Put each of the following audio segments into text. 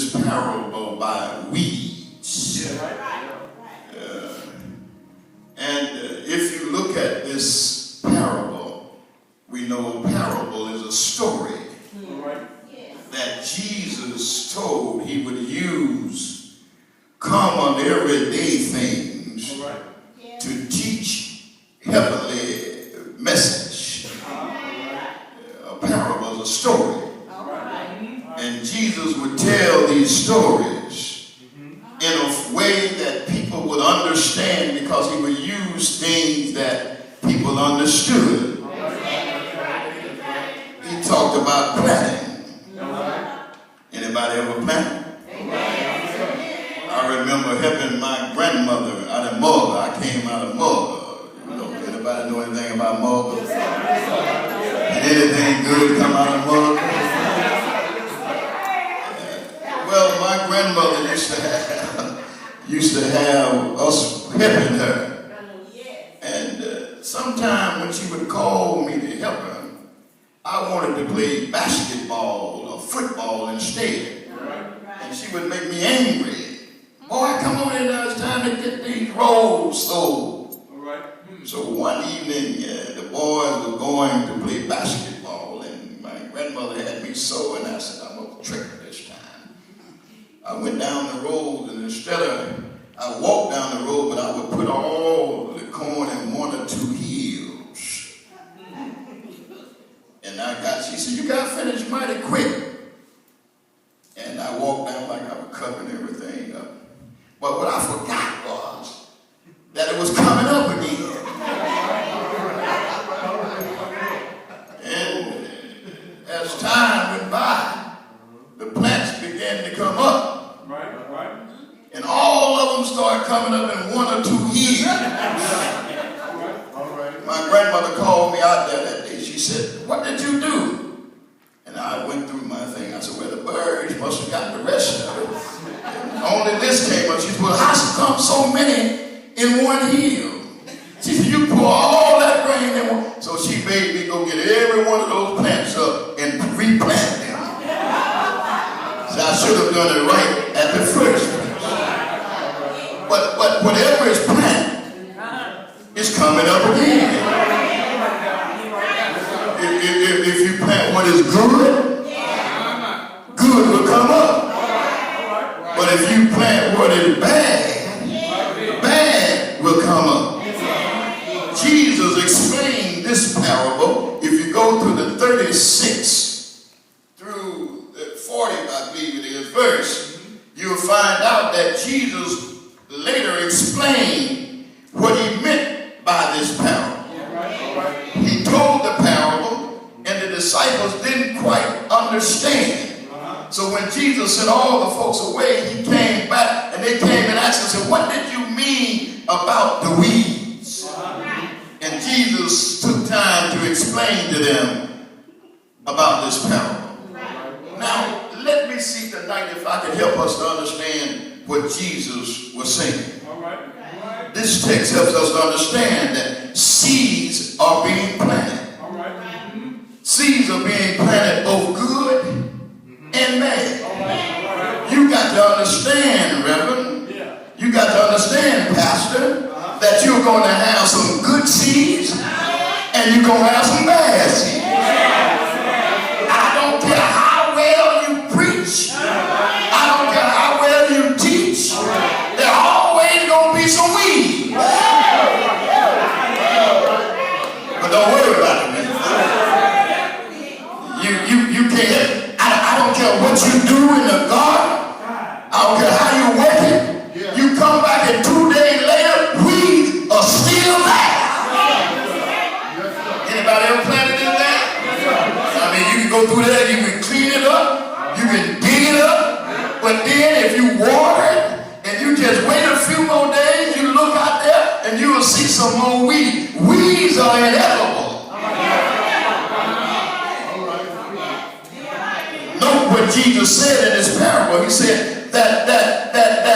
this parable by weeds. Yeah, right. And if you look at this parable, we know parable is a story that Jesus told he would use common everyday things to teach heavenly message. A parable is a story. And Jesus would tell these stories in a way that people would understand because he would use things that people understood. He talked about planting. Anybody ever plant? I remember helping my grandmother out of Mother. I came out of Mother. You know, anybody know anything about Mother? Did anything good come out of Mother? Well, my grandmother used to have us helping her. And sometime when she would call me to help her, I wanted to play basketball or football instead. And she would make me angry. Boy, come on in now, it's time to get these rolls sold. So one evening, the boys were going to play basketball, and my grandmother had me sew, and I said, I'm going to trick her this time. I went down the road, and instead of, I walked down the road, but I would put all the corn in one or two hills. And she said, you got finished mighty quick. And I walked down like I was covering everything up. But what I forgot was that it was coming up again. And as time went by, the plants began to come up. And all of them started coming up in one or two years. My grandmother called me out there that day. She said, what did you do? And I went through my thing. I said, well, the birds must have got the rest of it. And only this came up. She said, well, how come so many in one hill? She said, you pour all that grain in one. So she made me go get every one of those plants up and replant them. So I should have done it right at the first place. But whatever is planted is coming up again. If you plant what is good, good will come up. But if you plant what is bad, bad will come up. Jesus explained this parable. If you go through the 36 through the 40, I believe it is, verse, you'll find out that Jesus later explained what he meant by this parable. He told the parable, and the disciples didn't quite understand. So when Jesus sent all the folks away, he came back, and they came and asked him, said, what did you mean about the weeds? And Jesus took time to explain to them about this parable. Now, let me see tonight if I can help us to understand what Jesus was saying. This text helps us to understand that seeds are being planted. Seeds are being planted both good and bad. You got to understand, Reverend. You got to understand, Pastor, that you're going to have some good seeds and you're going to have some bad seeds. I don't care how well you preach. I don't care how well you teach. There always going to be some weeds. But don't worry about it, man. You can't. I don't care what you do in the garden. I don't care how you work it. You come back and 2 days later, weeds are still there. Anybody ever planted in there? I mean, you can go through there, you can clean it up, you can dig it up, but then if you water it and you just wait a few more days, you look out there and you will see some more weeds. Weeds are inedible. Note what Jesus said in this parable. He said that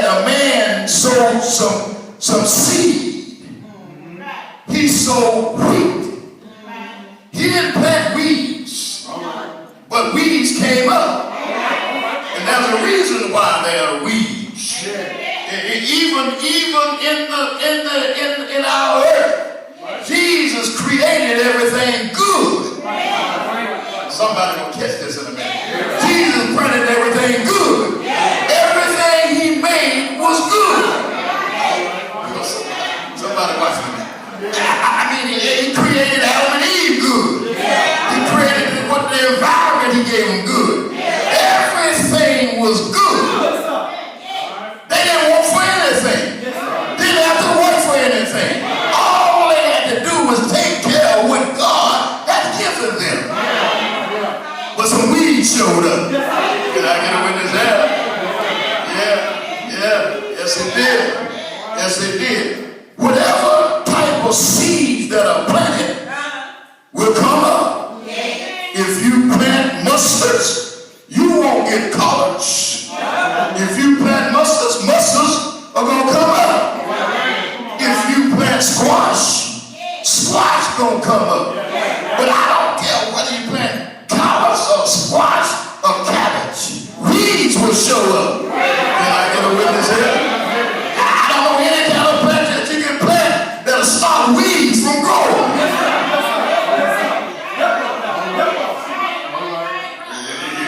a man sowed some seed. He sowed wheat. He didn't plant weeds, but weeds came up. And there's a reason reason why there are weeds. Even in our earth, Jesus created everything good. Somebody gonna catch this in a minute. Jesus printed everything good. Everything he made was good. Somebody watch me. I mean, he created Adam and Eve good. He created what the environment he gave them good. Everything was good. They didn't work for anything. Didn't have to work for anything. All they had to do was take care of what God had given them. But some weeds showed up. Can I get a witness there? Yeah. Yes, it did. Yes, it did. Whatever type of seeds that are planted will come up. If you plant mustards, you won't get collards. If you plant mustards are going to come up. If you plant squash going to come up. But I don't care whether you plant collards or squash or cabbage. Weeds will show up. Can I get a witness here? I don't know any kind of plant that you can plant that'll stop weeds from growing.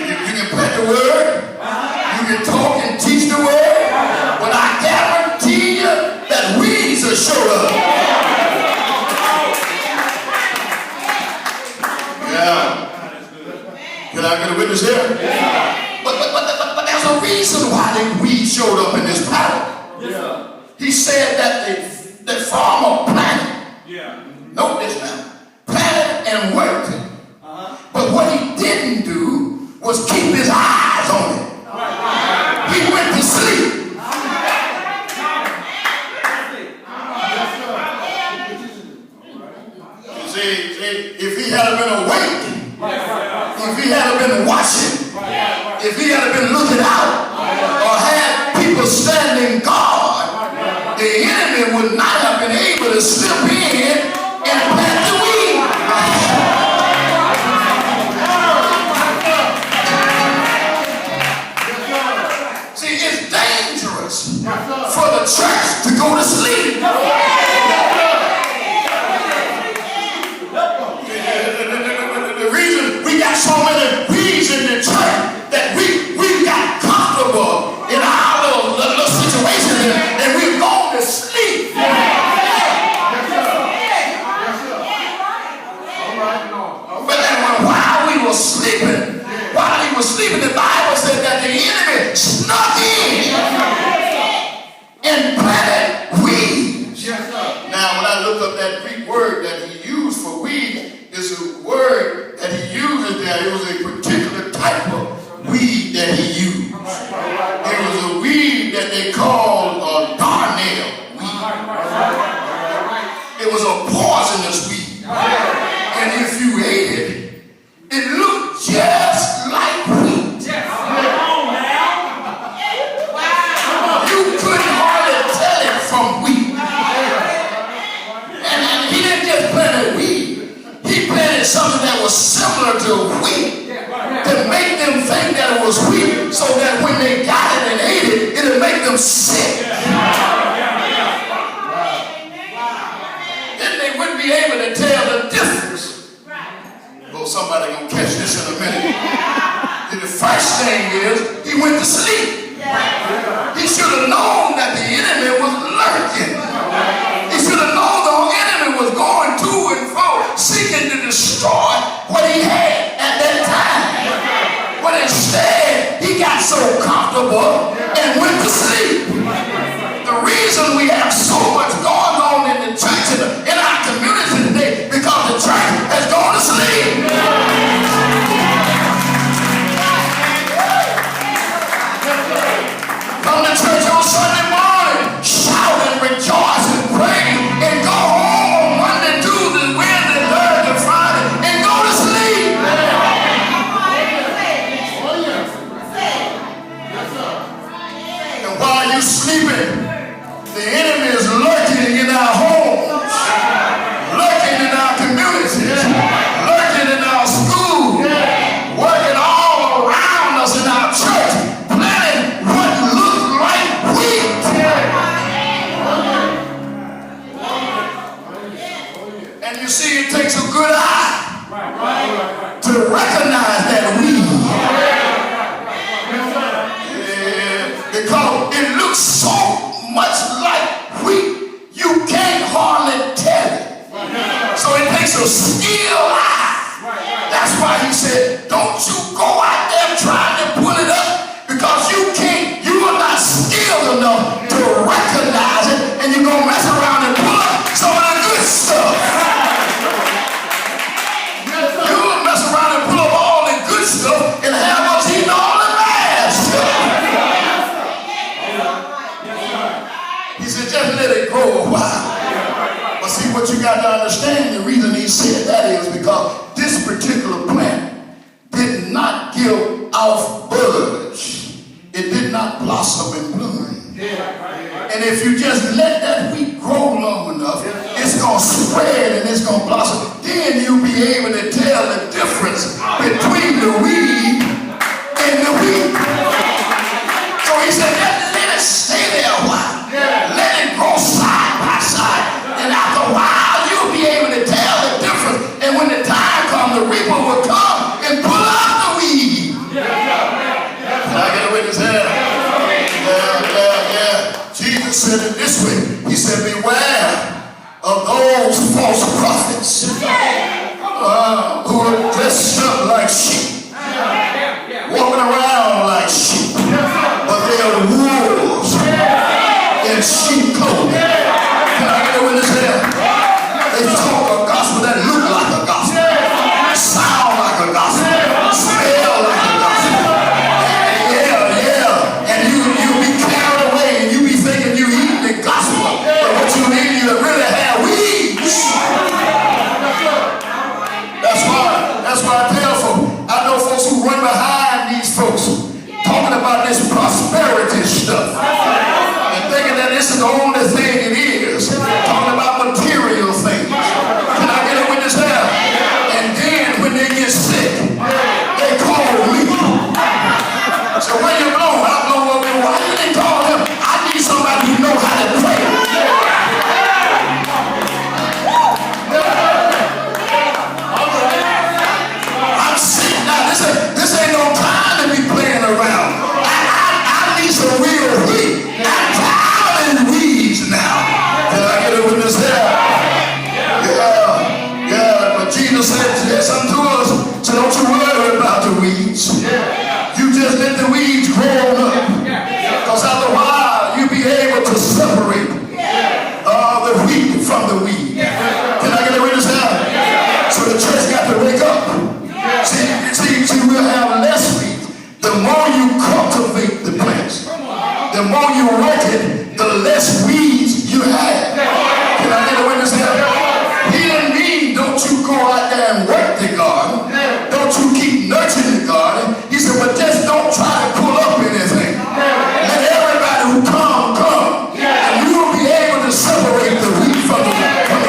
You can plant the word, you can talk and teach the word, but I guarantee you that weeds will show up. Yeah. Can I get a witness here? But there's a reason why the weeds showed up in this parable. He said that the farmer planted. Note this now. Planted and worked it. But what he didn't do was keep his eyes on it. He went to sleep. See, if he had been awake, if he had been watching, if he had been looking out, or had people standing guard, the enemy would not have been able to slip in and plant the weed. See, it's dangerous for the church to go to sleep. The reason we got so many weeds in the church that we got comfortable in our little situation and we've gone to sleep. But then while we were sleeping, the Bible said that the enemy snuck in and planted weeds. Now, when I looked up that Greek word that he used for weed, is a word that he uses there. It was a particular type of weed that he used. It was a weed that they called darnel weed. It was a poisonous weed. And if you ate it, it looked just like wheat. You couldn't hardly tell it from wheat. And he didn't just plant a weed. He planted something that was similar to wheat to make them think that it was wheat, so that when they got it and ate it, it would make them sick. Then they wouldn't be able to tell the difference. Oh, somebody gonna catch this in a minute. And the first thing is, he went to sleep. He should have known that the enemy was lurking. He should have known the enemy was going to and fro, seeking to destroy what he had at that time. But instead, he got so comfortable and went to sleep. The reason we have so much going on in the church and in our community today, because the church has gone to sleep. Come to church on Sunday morning, shout and rejoice and pray, and go home on Monday, Tuesday, Wednesday, Thursday, Friday, and go to sleep. And while you're sleeping, the enemy is lurking in our homes, lurking in our communities, lurking in our schools, working all around us in our church, planning budge. It did not blossom and bloom. And if you just let that wheat grow long enough, it's going to spread and it's going to blossom. Then you'll be able to tell the difference between the weed and the wheat. So he said, let it stay there a while. Let it grow side by side. And after a while, you'll be able to tell the difference. And when the time comes, the reaper will come and pull out the weed. Can I get a witness here? Jesus said it this way. He said, beware of those false prophets who are dressed up like sheep, walking around like sheep, but they are wolves in sheep clothing. Can I get a witness here? They talk a gospel that look like a gospel, sound like a gospel, smell like a gospel. And you be carried away and you be thinking you eating the gospel, but what you eat, you really have weeds. That's why I tell folks, I know folks who run behind these folks talking about this prosperity stuff and thinking that this is the only thing it is, talking about material things. Can I get a witness there? And then when they get sick, they call me. So when you blow, I blow over. Why did they call him? I need somebody who knows how to pray. I'm sick now. This ain't no time to be playing around. I need some real heat. I'm tired of weeds now. Can I get a witness there? Yeah. But Jesus said something to us. So don't you worry about the weeds. You just let the weeds grow up. Because after a while, you'll be able to separate the wheat from the weed. Can I get a witness there? So the church got to wake up. See, we'll have less weeds. The more you cultivate the plants, the more you work it, the less weeds you have. Can I get a witness there? He didn't mean don't you go out there and work the garden. Don't you keep nurturing the garden. He said, but just don't try to pull up anything. Let everybody who come. And you will be able to separate the wheat from the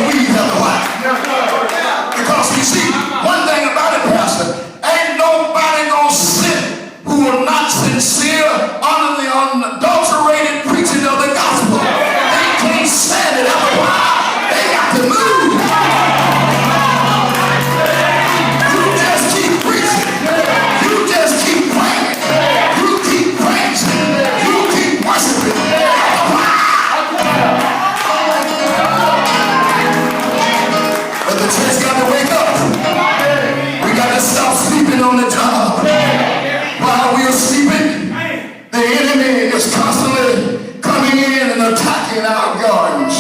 weeds of the white. Because you see, one thing about it, Pastor, ain't nobody gonna sit who are not sincere under the unadulterated preaching of the gospel. They can't stand it. After a while, they got to move. You just keep preaching. You just keep praying. You keep praising. You keep worshiping. After a while. But the church got to wake up. We got to stop sleeping on the job. While we are sleeping, the enemy is constantly coming in and attacking our gardens.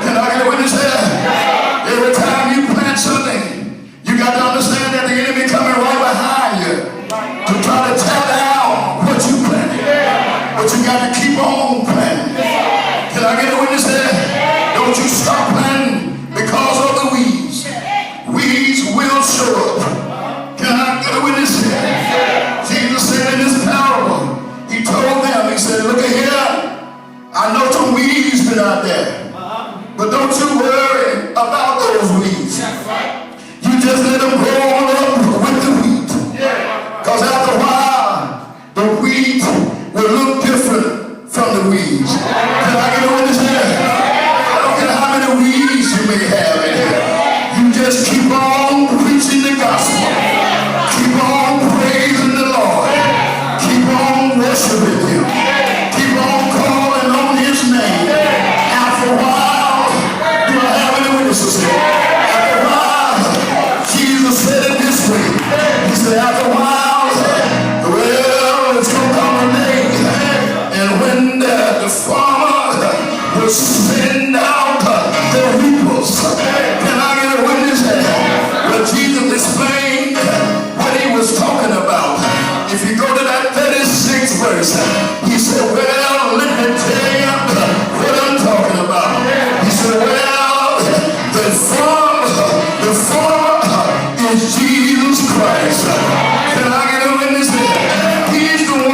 Can I get a witness there? Every time you plant something, you got to understand that the enemy coming right behind you to try to tear down what you planted. But you got to keep on planting. Can I get a witness there? Don't you stop planting because of the weeds. Weeds will show up. Can I get a witness here? Jesus said in this parable, he told them, he said, look at here, I know some weeds been out there, but don't you worry about those weeds. You just let them grow on up with the wheat. Because after a while, the wheat will look different from the weeds. Can I get a witness here? I don't care how many weeds you may have in here. You just keep on preaching the gospel. Keep on praising the Lord. Keep on worshiping Him. Keep on calling on His name. After a while, do I have any witnesses here? After a while, Jesus said it this way. He said, after a while, well, it's going to come a day. And when the farmer will send out the reapers, can I get a witness here? But Jesus explained what He was talking about. If you go to that 36th verse, He said, well, let me tell you what I'm talking about. He said, well, the farmer is Jesus Christ. Can I get a witness here? He's the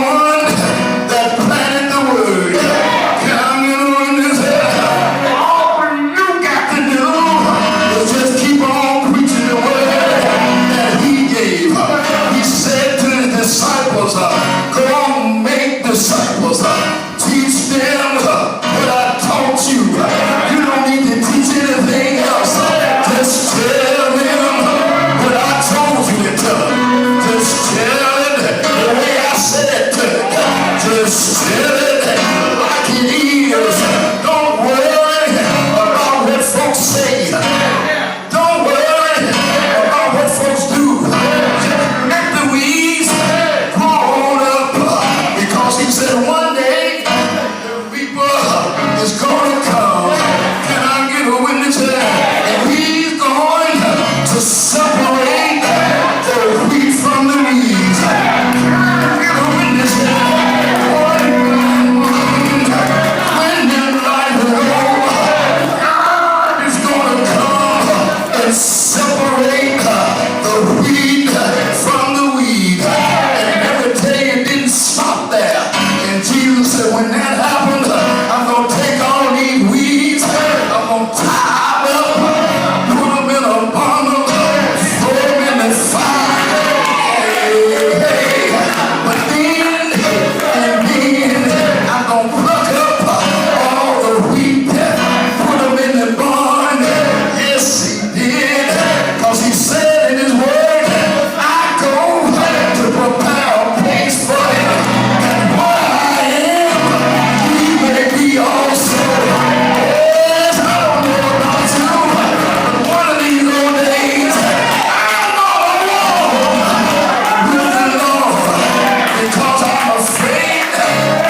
afraid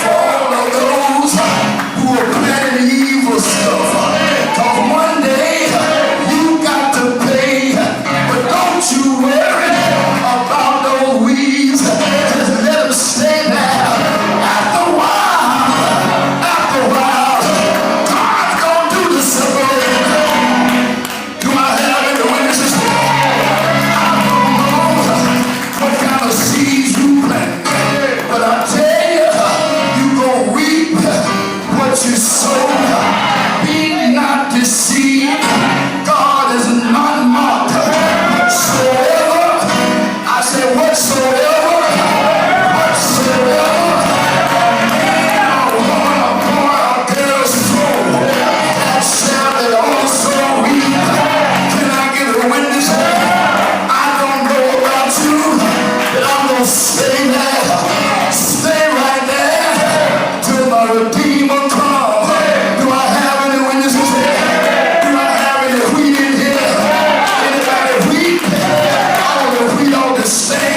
for all of those who are planning evil stuff. 'Cause one day you got to pay. But don't you worry about those weeds. Just let them stay there. After a while, God's gonna do the separating. Do I have any witnesses? I don't know what kind of seeds you plant, but I tell you, you gonna reap what you sow. Be not deceived. God is not mocked. Whatsoever, I say whatsoever man or woman or boy or girl sow, that shall they also reap. Can I get a witness? I don't know about you, but I'm gonna stay there. Stay right there till my Redeemer comes. Do I have any witnesses here? Do I have any wheat in here? Anybody wheat? All the wheat on the stand.